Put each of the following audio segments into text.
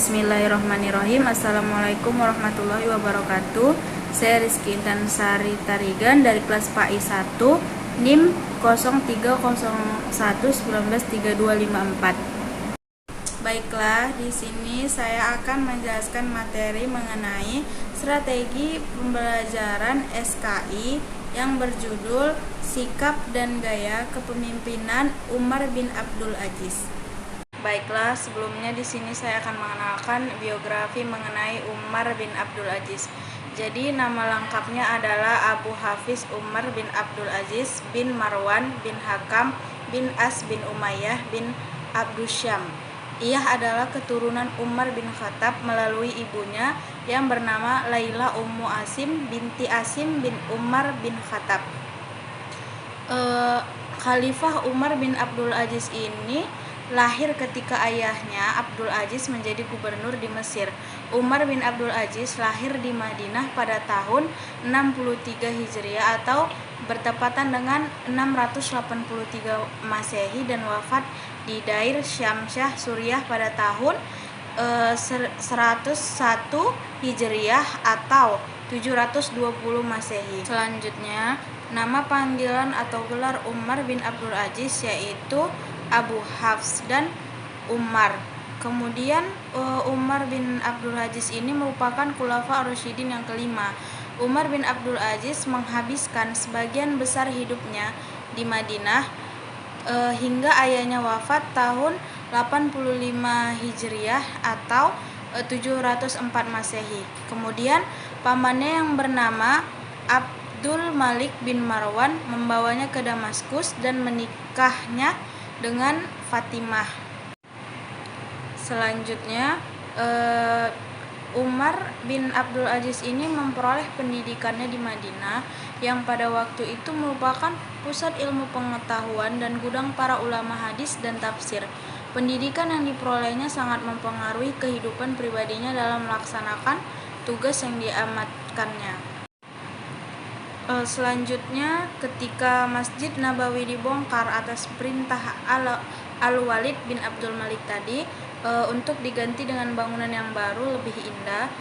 Bismillahirrahmanirrahim. Assalamualaikum warahmatullahi wabarakatuh. Saya Rizky Intan Sari Tarigan dari kelas PAI 1 NIM 0301193254. Baiklah, di sini saya akan menjelaskan materi mengenai strategi pembelajaran SKI yang berjudul Sikap dan Gaya Kepemimpinan Umar bin Abdul Aziz. Baiklah, sebelumnya di sini saya akan mengenalkan biografi mengenai Umar bin Abdul Aziz. Jadi nama lengkapnya adalah Abu Hafiz Umar bin Abdul Aziz bin Marwan bin Hakam bin As bin Umayyah bin Abdusyam. Ia adalah keturunan Umar bin Khattab melalui ibunya yang bernama Laila Ummu Asim binti Asim bin Umar bin Khattab. Khalifah Umar bin Abdul Aziz ini lahir ketika ayahnya Abdul Aziz menjadi gubernur di Mesir. Umar bin Abdul Aziz lahir di Madinah pada tahun 63 Hijriah atau bertepatan dengan 683 Masehi dan wafat di Dair Syamsyah Suriah pada tahun 101 Hijriah atau 720 Masehi. Selanjutnya, nama panggilan atau gelar Umar bin Abdul Aziz yaitu Abu Hafs dan Umar. Kemudian Umar bin Abdul Aziz ini merupakan Khulafa Ar-Rasyidin yang kelima. Umar bin Abdul Aziz menghabiskan sebagian besar hidupnya di Madinah hingga ayahnya wafat tahun 85 Hijriah atau 704 Masehi. Kemudian pamannya yang bernama Abdul Malik bin Marwan membawanya ke Damaskus dan menikahnya dengan Fatimah. Selanjutnya Umar bin Abdul Aziz ini memperoleh pendidikannya di Madinah yang pada waktu itu merupakan pusat ilmu pengetahuan dan gudang para ulama hadis dan tafsir. Pendidikan yang diperolehnya sangat mempengaruhi kehidupan pribadinya dalam melaksanakan tugas yang diamanatkannya. Selanjutnya, ketika Masjid Nabawi dibongkar atas perintah Al-Walid bin Abdul Malik tadi untuk diganti dengan bangunan yang baru lebih indah,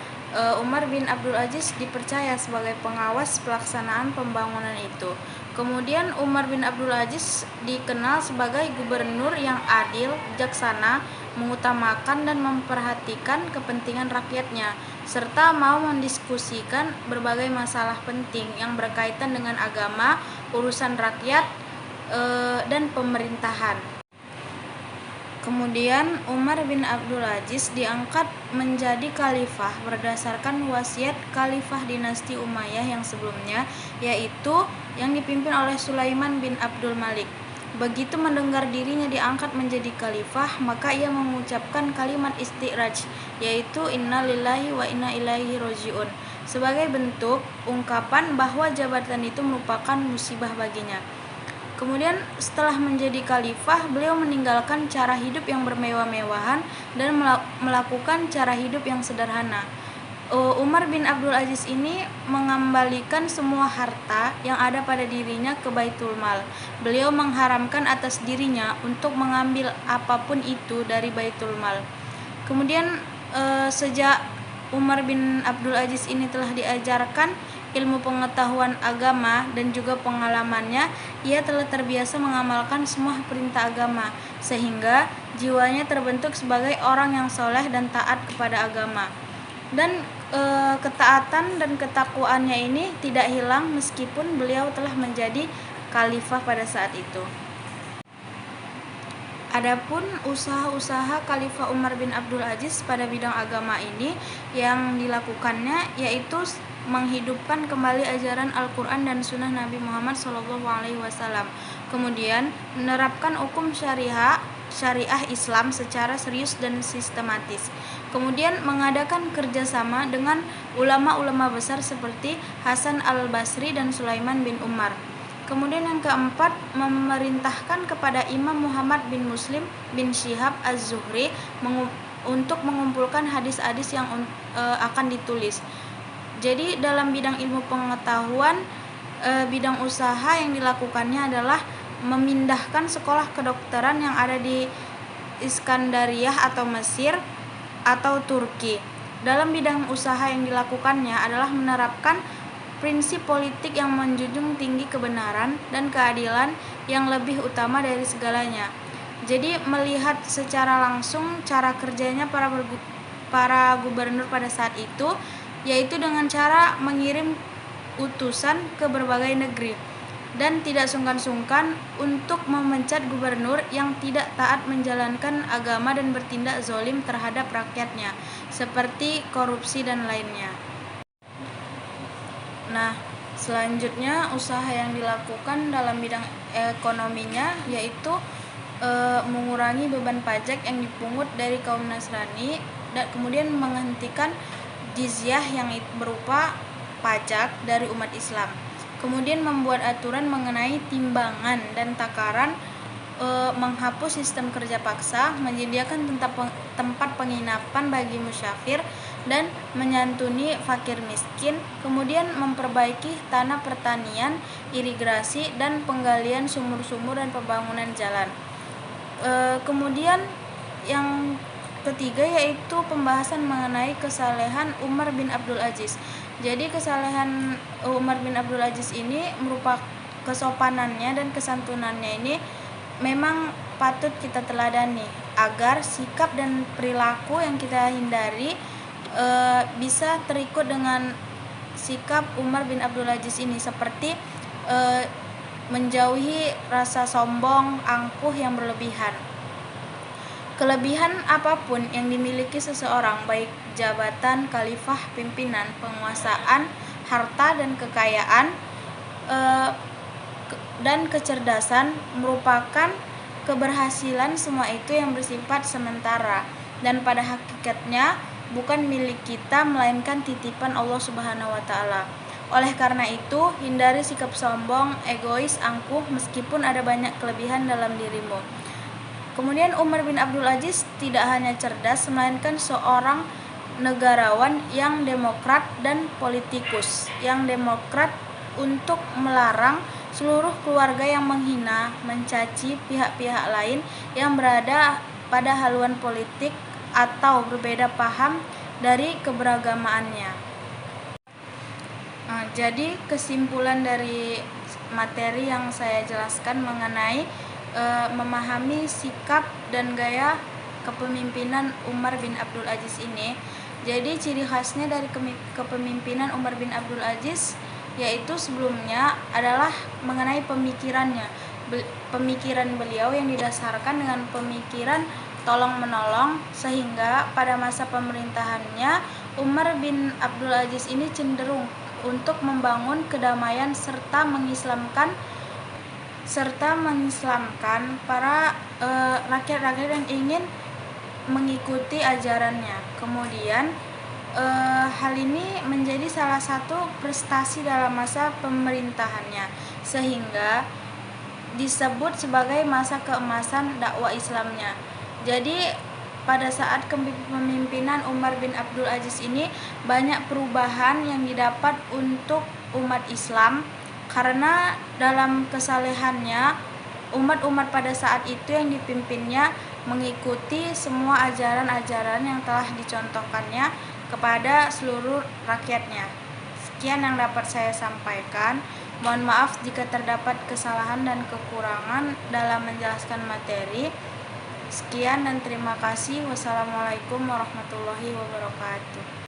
Umar bin Abdul Aziz dipercaya sebagai pengawas pelaksanaan pembangunan itu. Kemudian Umar bin Abdul Aziz dikenal sebagai gubernur yang adil, bijaksana, mengutamakan dan memperhatikan kepentingan rakyatnya, serta mau mendiskusikan berbagai masalah penting yang berkaitan dengan agama, urusan rakyat, dan pemerintahan. Kemudian Umar bin Abdul Aziz diangkat menjadi khalifah berdasarkan wasiat khalifah dinasti Umayyah yang sebelumnya, yaitu yang dipimpin oleh Sulaiman bin Abdul Malik. Begitu mendengar dirinya diangkat menjadi khalifah, maka ia mengucapkan kalimat istiraj, yaitu inna lillahi wa inna ilaihi rajiun, sebagai bentuk ungkapan bahwa jabatan itu merupakan musibah baginya. Kemudian setelah menjadi khalifah, beliau meninggalkan cara hidup yang bermewah-mewahan dan melakukan cara hidup yang sederhana. Umar bin Abdul Aziz ini mengembalikan semua harta yang ada pada dirinya ke Baitul Mal. Beliau mengharamkan atas dirinya untuk mengambil apapun itu dari Baitul Mal. Kemudian sejak Umar bin Abdul Aziz ini telah diajarkan ilmu pengetahuan agama dan juga pengalamannya, ia telah terbiasa mengamalkan semua perintah agama sehingga jiwanya terbentuk sebagai orang yang soleh dan taat kepada agama. Dan ketaatan dan ketakwaannya ini tidak hilang meskipun beliau telah menjadi khalifah pada saat itu. Adapun usaha-usaha Khalifah Umar bin Abdul Aziz pada bidang agama ini yang dilakukannya yaitu menghidupkan kembali ajaran Al-Quran dan Sunnah Nabi Muhammad SAW. Kemudian menerapkan hukum syariah Islam secara serius dan sistematis. Kemudian mengadakan kerjasama dengan ulama-ulama besar seperti Hasan al-Basri dan Sulaiman bin Umar. Kemudian yang keempat, memerintahkan kepada Imam Muhammad bin Muslim bin Syihab Az-Zuhri untuk mengumpulkan hadis-hadis yang akan ditulis. Jadi dalam bidang ilmu pengetahuan, bidang usaha yang dilakukannya adalah memindahkan sekolah kedokteran yang ada di Iskandariah atau Mesir atau Turki. Dalam bidang usaha yang dilakukannya adalah menerapkan prinsip politik yang menjunjung tinggi kebenaran dan keadilan yang lebih utama dari segalanya. Jadi melihat secara langsung cara kerjanya para gubernur pada saat itu, yaitu dengan cara mengirim utusan ke berbagai negeri dan tidak sungkan-sungkan untuk memecat gubernur yang tidak taat menjalankan agama dan bertindak zalim terhadap rakyatnya, seperti korupsi dan lainnya. Nah, selanjutnya usaha yang dilakukan dalam bidang ekonominya yaitu mengurangi beban pajak yang dipungut dari kaum Nasrani dan kemudian menghentikan jizyah yang berupa pajak dari umat Islam. Kemudian membuat aturan mengenai timbangan dan takaran, menghapus sistem kerja paksa, menyediakan tempat penginapan bagi musyafir dan menyantuni fakir miskin, kemudian memperbaiki tanah pertanian, irigasi dan penggalian sumur-sumur dan pembangunan jalan. Kemudian yang ketiga yaitu pembahasan mengenai kesalehan Umar bin Abdul Aziz. Jadi kesalehan Umar bin Abdul Aziz ini merupakan kesopanannya dan kesantunannya ini memang patut kita teladani agar sikap dan perilaku yang kita hindari bisa terikut dengan sikap Umar bin Abdul Aziz ini, seperti menjauhi rasa sombong, angkuh yang berlebihan. Kelebihan apapun yang dimiliki seseorang, baik jabatan, khalifah, pimpinan, penguasaan, harta dan kekayaan, dan kecerdasan merupakan keberhasilan, semua itu yang bersifat sementara dan pada hakikatnya bukan milik kita melainkan titipan Allah Subhanahu wa taala. Oleh karena itu, hindari sikap sombong, egois, angkuh meskipun ada banyak kelebihan dalam dirimu. Kemudian Umar bin Abdul Aziz tidak hanya cerdas, melainkan seorang negarawan yang demokrat dan politikus yang demokrat untuk melarang seluruh keluarga yang menghina, mencaci pihak-pihak lain yang berada pada haluan politik atau berbeda paham dari keberagamaannya. Jadi kesimpulan dari materi yang saya jelaskan mengenai memahami sikap dan gaya kepemimpinan Umar bin Abdul Aziz ini. Jadi ciri khasnya dari kepemimpinan Umar bin Abdul Aziz yaitu sebelumnya adalah mengenai pemikirannya. Pemikiran beliau yang didasarkan dengan pemikiran tolong-menolong, sehingga pada masa pemerintahannya Umar bin Abdul Aziz ini cenderung untuk membangun kedamaian serta mengislamkan para rakyat-rakyat yang ingin mengikuti ajarannya. Kemudian hal ini menjadi salah satu prestasi dalam masa pemerintahannya, sehingga disebut sebagai masa keemasan dakwah Islamnya. Jadi pada saat kepemimpinan Umar bin Abdul Aziz ini banyak perubahan yang didapat untuk umat Islam, karena dalam kesalehannya umat-umat pada saat itu yang dipimpinnya mengikuti semua ajaran-ajaran yang telah dicontohkannya kepada seluruh rakyatnya. Sekian yang dapat saya sampaikan. Mohon maaf jika terdapat kesalahan dan kekurangan dalam menjelaskan materi. Sekian dan terima kasih. Wassalamualaikum warahmatullahi wabarakatuh.